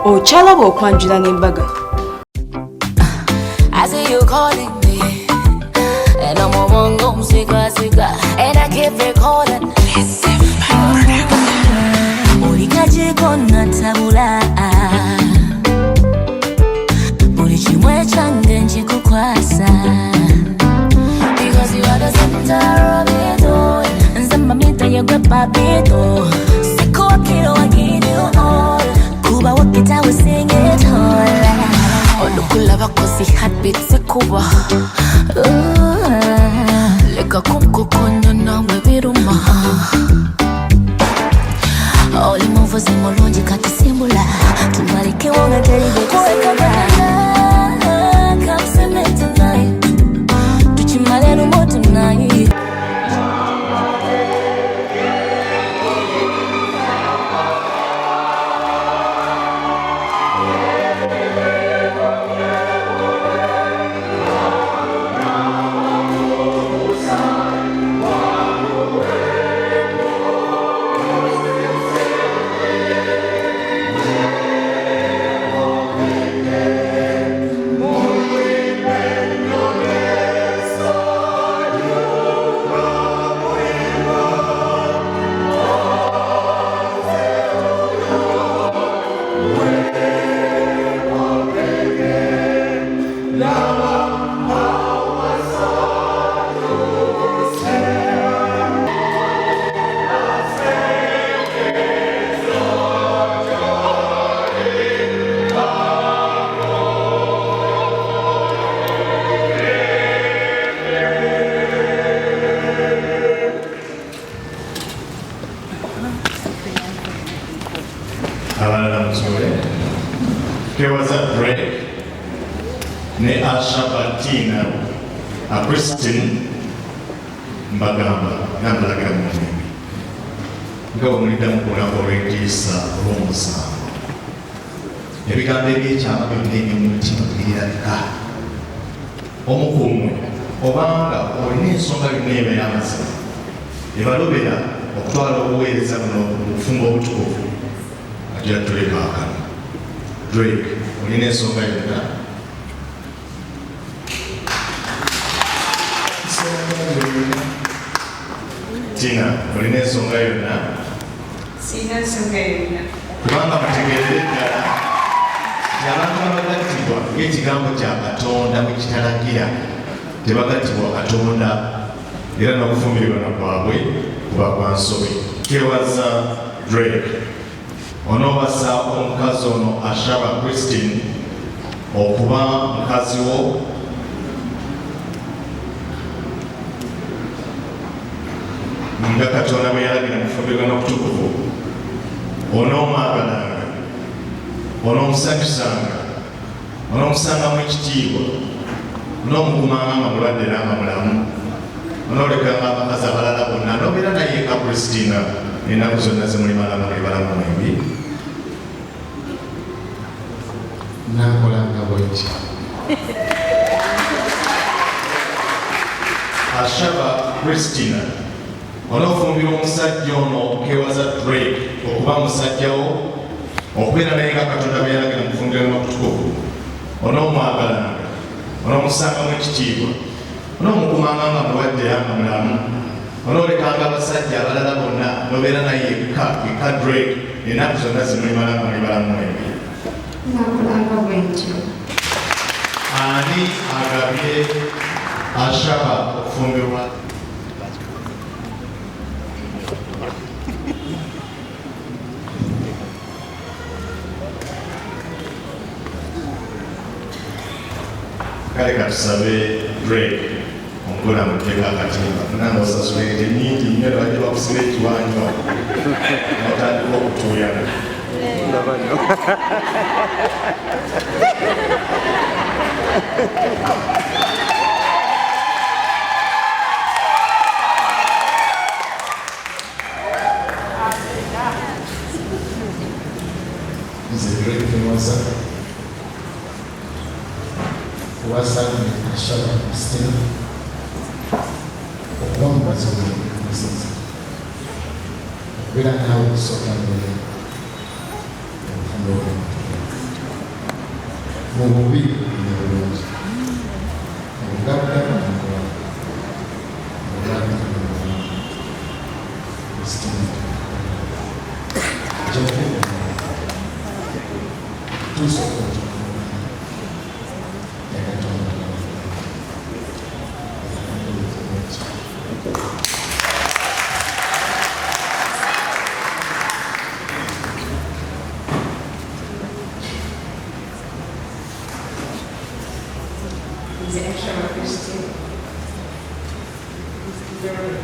Ochalaba okwanjula n'embaga. I see you calling me, and I'm on go siga, and I keep recording. Mulikaje kona tabula, mulichimwe change nchikukwasa, because you are the center of it all, and some mamita you grab my beat. Siko wakilo wakini all, kuba wakita we sing it all. Olukula bakosi heartbeat sikuba, leka kumkukonya nawe biruma. Oli muvuzi mulungi kati simbula, tumalike wonga teribe kusekagana. Come see me tonight, tuchimale lumo tonight. Ne Ashabatina a Christian Mbagamba Nambalaga Mumbi. Go Nidam Collaborators Romosa. Ebigambo eby'ekyama byonna mu mutima birabika. Omukuumi obanga olina ensonga yonna ebeera amazima ebalobera okutwala obuweereza buno mu bufumbo obutukuvu agira tuleka akano. Drake olina ensonga yonna Tina, olina ensonga yonna? Sina nsonga yonna. Kubanga mutegeerere ddala abantu abagattibwa ng'ekigambo kya Katonda bwe kitalagira tebagattibwa Katonda era n'okufumbirwa kwabwe kuba kwa nsobi. Twebaza Drake. Onoobasa omukazi ono Ashaba Christine okuba mukazi wo nga Katonda bwe yalagira mu kufumbirwa n'okutukuvu. Onoomwagalanga, onoomusanyusanga, onoomusangamu ekitiibwa, onoomugumanga nga mulwadde era nga mulamu, onoolekanga abakazi abalala bonna n'obeera naye nga Christina ennaku zonna zimulimalamu ebalamu embi. Nankolanga bweki. Ashaba Christina onoofumbira omusajja ono okeewaza Drake okuba musajjawo okubeera naye nga Katonda bwe yalagira mu kufumbirwa n'okutukuvu. Onoomwagalanga, onoomusangamu ekitiibwa, onoomukumanga nga mulwadde era nga mulamu, onoolekanga abasajja abalala bonna n'obeera naye yekka Drake ennaku zonna zimulimalamu ebalamu embi. Nakolanga bwentyo. Ani agabye Ashaba okufumbirwa? Kale katusabe Drake omugula muteeka akatimba nanga osasulete nyingi nnyo lwajja bakusira ekiwanjo n'otandika okutuuyana. Wasani Ashaba Christine okubamubazi w'omuzizi okubeera naawe okusooka mbere obufumbo obwo. bubi n'obulungi obugagga He's an extra workers too. Very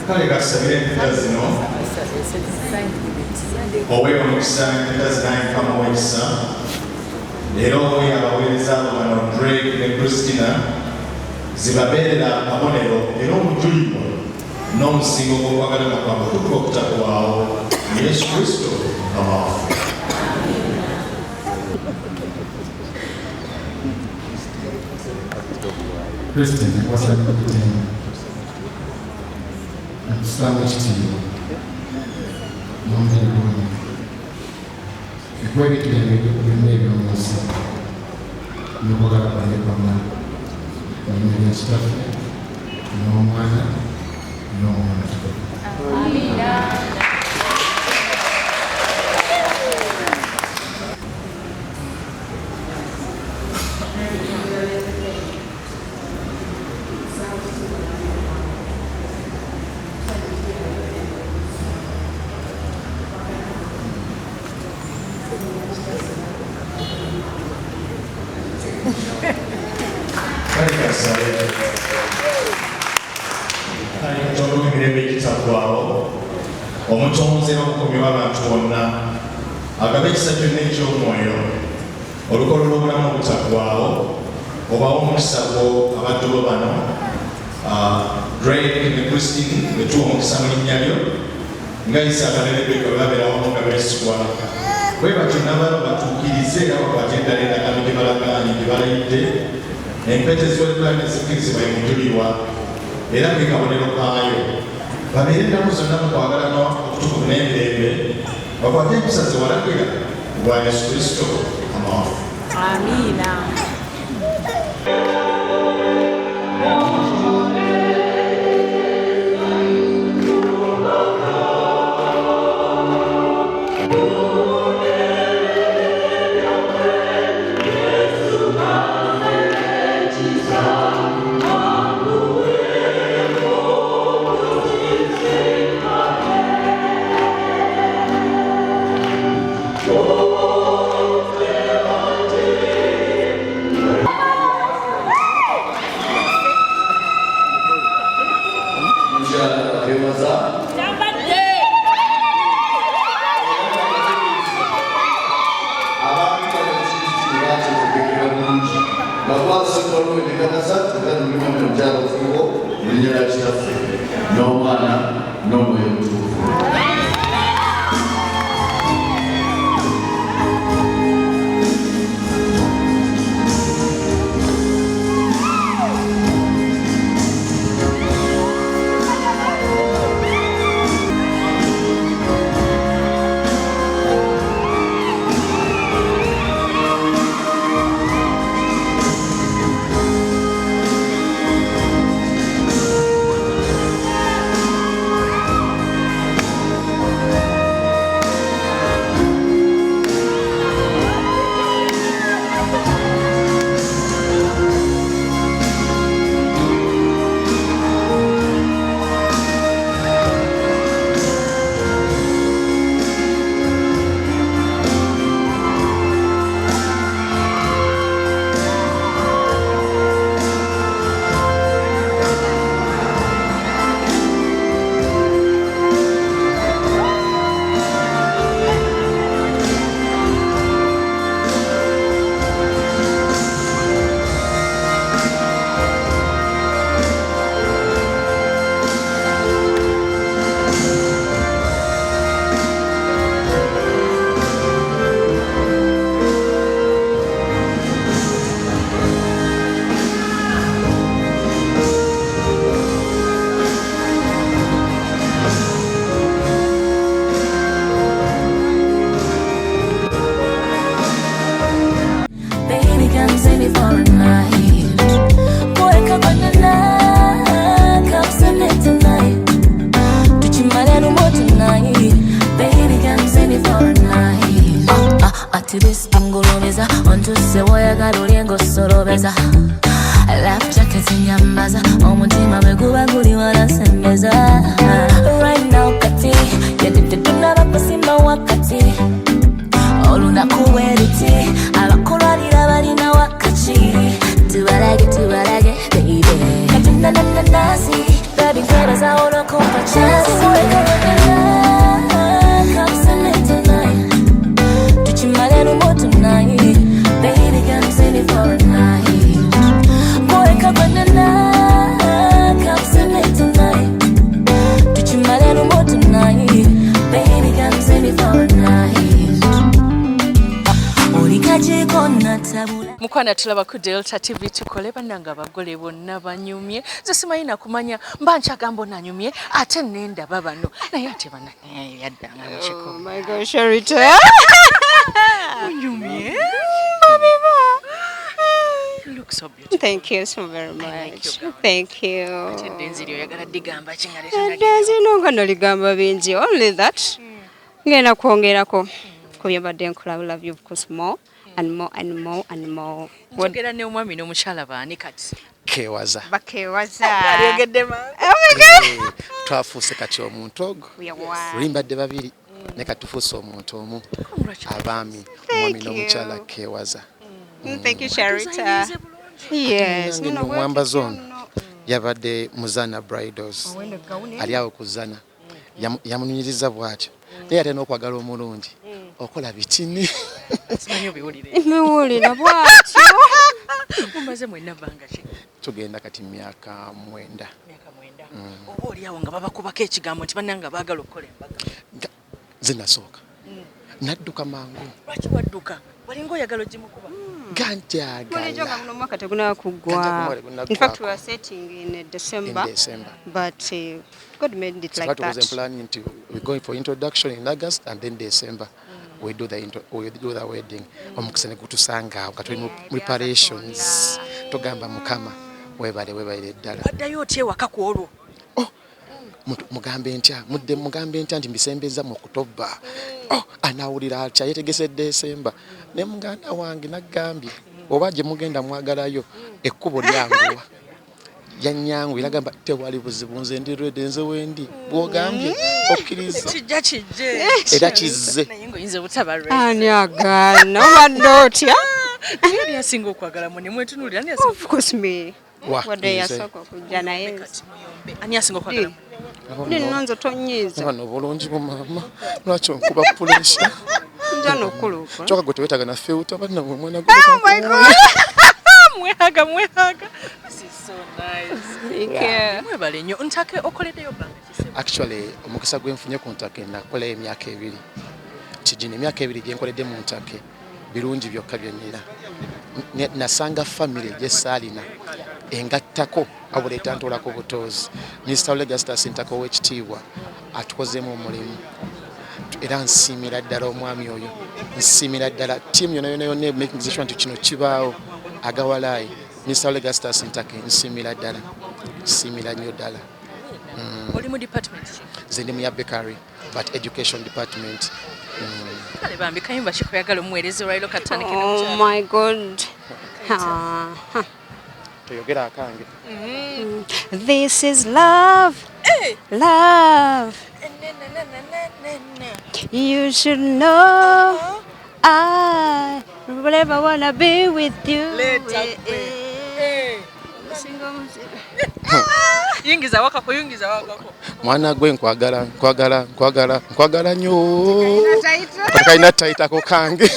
kale kasabire empeta zino oweebwa omukisa empeta zinayinkamu owekisa era owe abaweereza abo bano Drake ne Christina zibabeerera akabonero era omujulirwa n'omusingo gw'okwagalana kwabwe kutuba okutakwaawo Yesu Kristo Mukama waffe. President wasabye okutenda nakusanga ekitiibwa n'omubiri gwonna ekwebikirenge byonna eby'omunsi n'okwagala kwange kwamala n'omubiri ekitaffe n'omwana n'omwana tukola. Omutonzi n'obukuumi bw'abantu bonna agabe ekisa kyonna eky'omwoyo olukolo lw'obulamu obutaggwaawo obawo omukisa gwo abaddu bo bano Drake ne Christine betuwa omukisa mu linnya lyo nga Isaaka ne Rebeka bwe babeera wamu nga beesigwa bwe batyo n'abalala batuukirize era bakwate eddala endagaano gye balagaanye gye balayidde empeta eziweddwa ezikkirizibwa emujulirwa era ge kabonero kaayo babeere ennaku zonna mu kwagalana okutukuvu n'emirembe bakwate empisa ze walagira bwa Yesu Kristo Mukama waffe. Amiina. back to this ingolobeza onto se woyagala olyengo solobeza life jacket nyambaza omutima beguba guli wanasembeza right now kati yadde tunaba kusimba wakati olunaku weriti abakulwanira balina wakati tubalage baby katina nanasi baby nkebaza olokumpa chance come send tonight tuchimale numo tonight baby come send it for a night boy kabanana come send it tonight tuchimale numo tonight baby come send it for a night Mukwana tulaba ku Delta TV tukole bannanga bagole bonna banyumye zesimanyi nakumanya mba nkyagamba nanyumye ate nenda babano naye ate bana yaddanga mushiko. Oh my gosh, Sharita. Unyumye look so beautiful. Thank you so very much. Thank you. Tendenzi oyagala digamba chingale Tendenzi nonga naligamba bingi. Only that. Ngena kuongerako. Kubyabadde nkola love you of course more. And more and more and more. Njogera ne omwami n'omukyala baani kati kewaza Bakewaza. Alyogedde ma. Oh my God. Twafuuse kati omuntu ogwo lulimbadde babiri ne katufuuse omuntu omu abaami omwami n'omukyala kewaza. Thank you, Sharita. Yes. Nange nomwambaza ono yabadde muzana bridals ali awo kuzana yamunyiriza bw'atyo naye ate n'okwagala omulungi okola bitini Simanyi obiwulire. Miwulira bw'atyo. Mumaze mwenna bbanga ki? tugenda kati myaka 9. Myaka 9. Oba oli awo nga babakubako ekigambo nti bannanga baagala okukola embaga. zinasooka nadduka mangu. Lwaki wadduka? Walinga oyagala ogimukuba? Bulijjo nga guno mwaka tegunaba kuggwa. In fact, we were setting in December. But God made it like that. Was planning to we're going for introduction in August and then December we do the wedding. Omukisa ne gutusanga katuli mu preparations togamba mukama webale ddala. Waddayo otya ewaka ku olwo? Mugambe ntya nti mbisembeza mu October. Anawulira atya yetegese December. Ne muganda wange nagambye oba gye mugenda mwagalayo ekkubo lyanguwa. Yanyangu iragamba tewali buzibu nze ndi ready nze wendi bwogambye okkiriza kijje era kizze naye ngoyinza obutaba ready. Ani agana obadde otya? Ani asinga okwagala mu ne mwetunuulira ani asinga? Of course me. Wadde yasooka okujja naye. Ani asinga okwagala? Nninonzo tonyiiza. Bano bulungi bu mama lwaki onkuba pressure. Nja n'okuluka. Kyokka gwe tewetaaga na filter banna mwe mwana gwe. Oh my God. Mwehaga. This is so nice. Thank you. Mwebale nnyo. Ntake okoleddeyo bbanga ki? Actually omukisa gwe nfunye ku Ntake nakola emyaka 2. Kijini emyaka 2 gye nkoledde mu Ntake birungi byokka byonyera. Nasanga family gye saalina engattako abuleeta ntolako butoozi. Mr. Legastas Ntake ow'ekitiibwa atukozeemu omulimu. Era nsiimira ddala omwami oyo. Nsiimira ddala ttiimu yonna making sure nti kino kibaawo. Agawalayi Mr. Legastas Ntake nsiimira ddala. Nsiimira nnyo ddala. Oli mu department? Nze ndi mu ya bakery but education department. Kale bambi kayimba kikoyagala omuweereza olwaliro katandike n'omukyala. Oh my God. Toyogera akange. This is love. Love. You should know I never wanna be with you. Yingiza wakako. Mwana gwe nkwagala nnyo. Kalina taitako kange.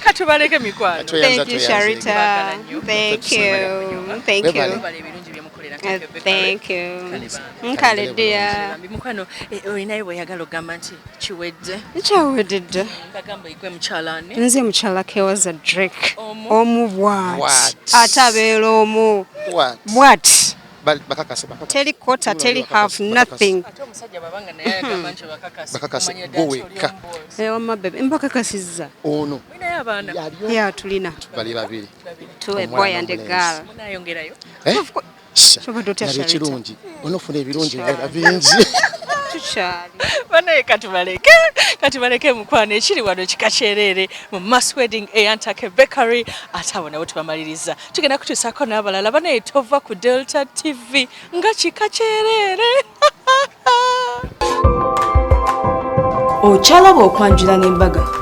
Katubaleke mikwano. Thank you, Sharita. Thank you. Thank you. Nkale dear. Mukwano olinayo bweyagala ogamba nti kiwedde. Kyawedde dda. Bagamba igwe mukyalane. Nze mukyala Kewaza Drake. Omu bwat. Ate abeera omu. What? Bakakase. Teri quarter, teri half, nothing. Ate omusajja babanga naye agamba nti bakakase. Bakakase goweka. Wama bebe. Mbakakasizza. Ono. Mwinayo abaana? Ya tulina. Bali babiri. Two, a boy and a girl. Munayongerayo? Shobadde otya Sharita? Kirungi. Onofuna ebirungi ebirala bingi. tukyali banaye katubaleke mukwano ekiri wano kikakyerere mu mass wedding Ntake bakery ate abo nabo tubamaliriza tugenda kutuusako n'abalala banaye tova ku Delta TV nga kikakyerere okyalaba okwanjula n'embaga